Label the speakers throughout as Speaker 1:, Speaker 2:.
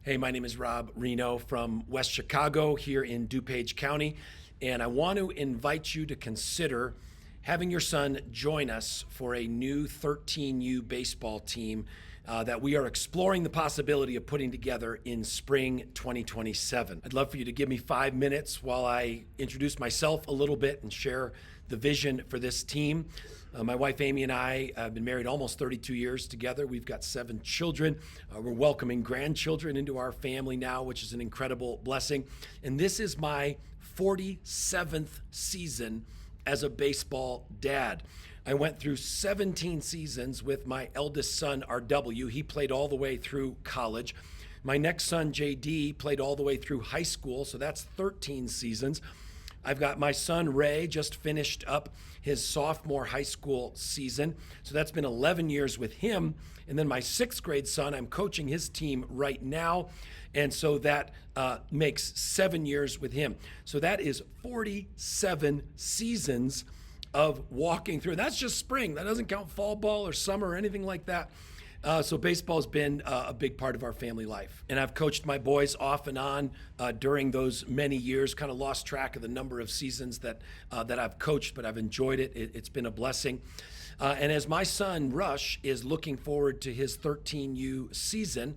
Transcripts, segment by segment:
Speaker 1: Hey, my name is Rob Rienow from West Chicago here in DuPage County, and I want to invite you to consider having your son join us for a new 13U baseball team that we are exploring the possibility of putting together in spring 2027. I'd love for you to give me 5 minutes while I introduce myself a little bit and share the vision for this team. My wife Amy and I have been married almost 32 years together. We've got 7 children. We're welcoming grandchildren into our family now, which is an incredible blessing. And this is my 47th season as a baseball dad. I went through 17 seasons with my eldest son, RW. He played all the way through college. My next son, JD, played all the way through high school, so that's 13 seasons. I've got my son, Ray, just finished up his sophomore high school season, so that's been 11 years with him. And then my 6th grade son, I'm coaching his team right now, and so that makes 7 years with him. So that is 47 seasons of walking through. That's just spring. That doesn't count fall ball or summer or anything like that. So baseball's been a big part of our family life. And I've coached my boys off and on during those many years, kind of lost track of the number of seasons that I've coached, but I've enjoyed it. It's been a blessing. And as my son, Rush, is looking forward to his 13U season,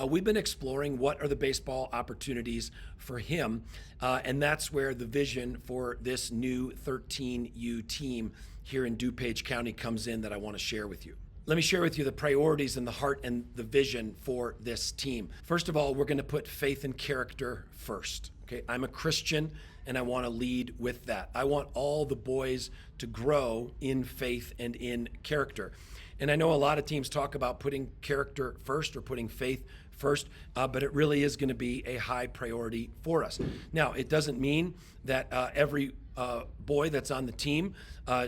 Speaker 1: we've been exploring what are the baseball opportunities for him. And that's where the vision for this new 13U team here in DuPage County comes in that I want to share with you. Let me share with you the priorities and the heart and the vision for this team. First of all, we're going to put faith and character first. Okay, I'm a Christian and I want to lead with that. I want all the boys to grow in faith and in character. And I know a lot of teams talk about putting character first or putting faith first, but it really is going to be a high priority for us. Now, it doesn't mean that every boy that's on the team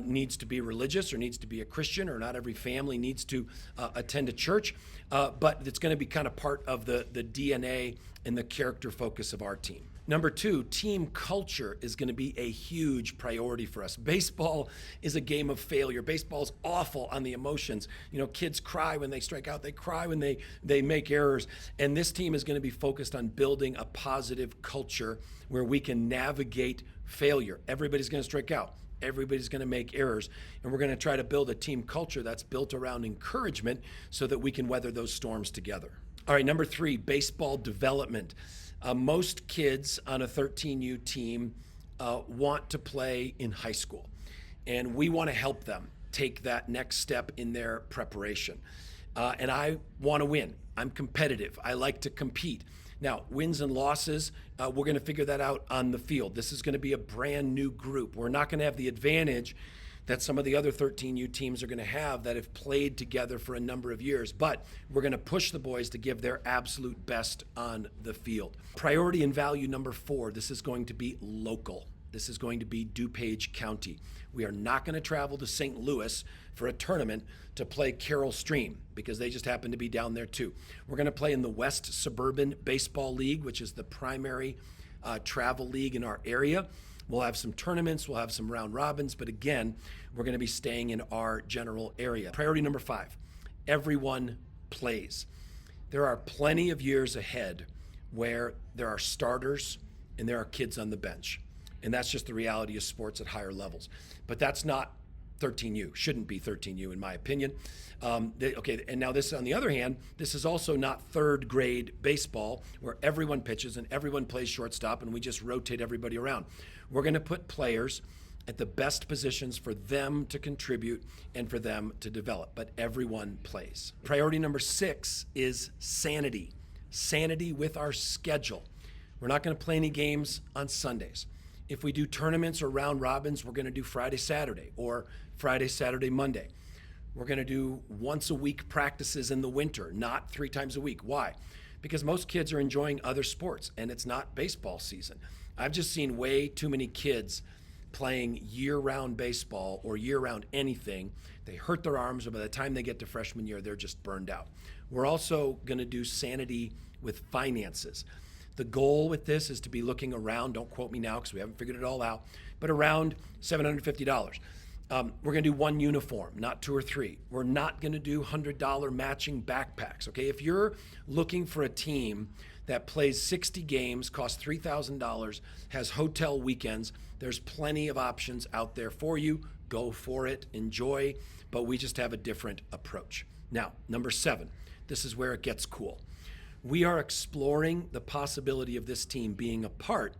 Speaker 1: needs to be religious or needs to be a Christian, or not every family needs to attend a church, but it's going to be kind of part of the DNA and the character focus of our team. Number 2, team culture is going to be a huge priority for us. Baseball is a game of failure. Baseball's awful on the emotions. You know, kids cry when they strike out. They cry when they make errors. And this team is going to be focused on building a positive culture where we can navigate failure. Everybody's going to strike out. Everybody's going to make errors. And we're going to try to build a team culture that's built around encouragement so that we can weather those storms together. All right, number 3, baseball development. Most kids on a 13U team want to play in high school, and we want to help them take that next step in their preparation. And I want to win. I'm competitive. I like to compete. Now, wins and losses, we're going to figure that out on the field. This is going to be a brand new group. We're not going to have the advantage that some of the other 13U teams are going to have that have played together for a number of years, but we're going to push the boys to give their absolute best on the field. Priority and value number 4, this is going to be local. This is going to be DuPage County. We are not going to travel to St. Louis for a tournament to play Carroll Stream because they just happen to be down there too. We're going to play in the West Suburban Baseball League, which is the primary travel league in our area. We'll have some tournaments, we'll have some round robins, but again, we're going to be staying in our general area. Priority number 5, everyone plays. There are plenty of years ahead where there are starters and there are kids on the bench. And that's just the reality of sports at higher levels. But that's not 13U, shouldn't be 13U in my opinion. Okay, and now this, on the other hand, this is also not 3rd grade baseball where everyone pitches and everyone plays shortstop and we just rotate everybody around. We're going to put players at the best positions for them to contribute and for them to develop, but everyone plays. Priority number 6 is sanity. Sanity with our schedule. We're not going to play any games on Sundays. If we do tournaments or round robins, we're going to do Friday, Saturday, or Friday, Saturday, Monday. We're going to do once a week practices in the winter, not 3 times a week. Why? Because most kids are enjoying other sports and it's not baseball season. I've just seen way too many kids playing year-round baseball or year-round anything. They hurt their arms, and by the time they get to freshman year, they're just burned out. We're also going to do sanity with finances. The goal with this is to be looking around, don't quote me now because we haven't figured it all out, but around $750. We're going to do 1 uniform, not 2 or 3. We're not going to do $100 matching backpacks, okay? If you're looking for a team that plays 60 games, costs $3,000, has hotel weekends. There's plenty of options out there for you. Go for it, enjoy, but we just have a different approach. Now, number 7, this is where it gets cool. We are exploring the possibility of this team being a part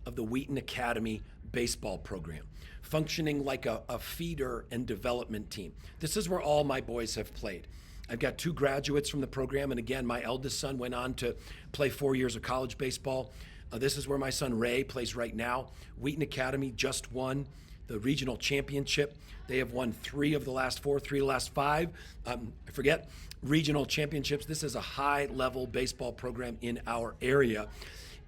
Speaker 1: of the Wheaton Academy baseball program, functioning like a feeder and development team. This is where all my boys have played. I've got 2 graduates from the program, and again, my eldest son went on to play 4 years of college baseball. This is where my son Ray plays right now. Wheaton Academy just won the regional championship. They have won 3 of the last 4, 3 of the last 5. I forget, regional championships. This is a high-level baseball program in our area,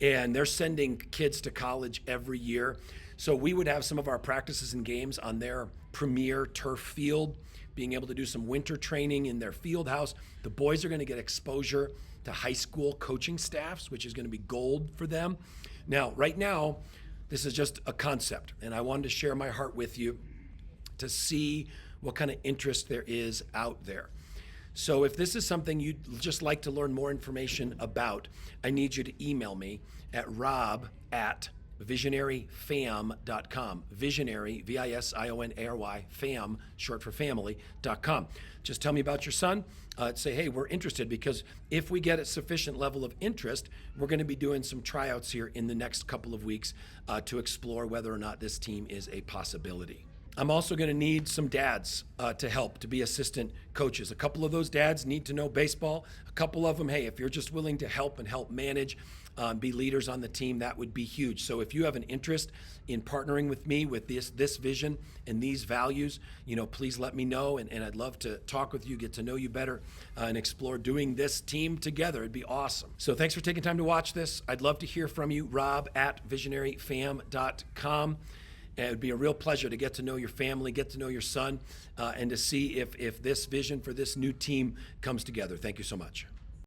Speaker 1: and they're sending kids to college every year. So we would have some of our practices and games on their premier turf field, being able to do some winter training in their field house. The boys are going to get exposure to high school coaching staffs, which is going to be gold for them. Now, right now, this is just a concept, and I wanted to share my heart with you to see what kind of interest there is out there. So if this is something you'd just like to learn more information about, I need you to email me at rob@visionaryfam.com. Visionary, V-I-S-I-O-N-A-R-Y, fam, short for family.com. Just tell me about your son. Say, hey, we're interested, because if we get a sufficient level of interest, we're going to be doing some tryouts here in the next couple of weeks to explore whether or not this team is a possibility. I'm also going to need some dads to help, to be assistant coaches. A couple of those dads need to know baseball. A couple of them, hey, if you're just willing to help and help manage, be leaders on the team, that would be huge. So if you have an interest in partnering with me with this vision and these values, please let me know, and I'd love to talk with you, get to know you better, and explore doing this team together. It'd be awesome. So thanks for taking time to watch this. I'd love to hear from you, rob@visionaryfam.com. And it would be a real pleasure to get to know your family, get to know your son, and to see if this vision for this new team comes together. Thank you so much.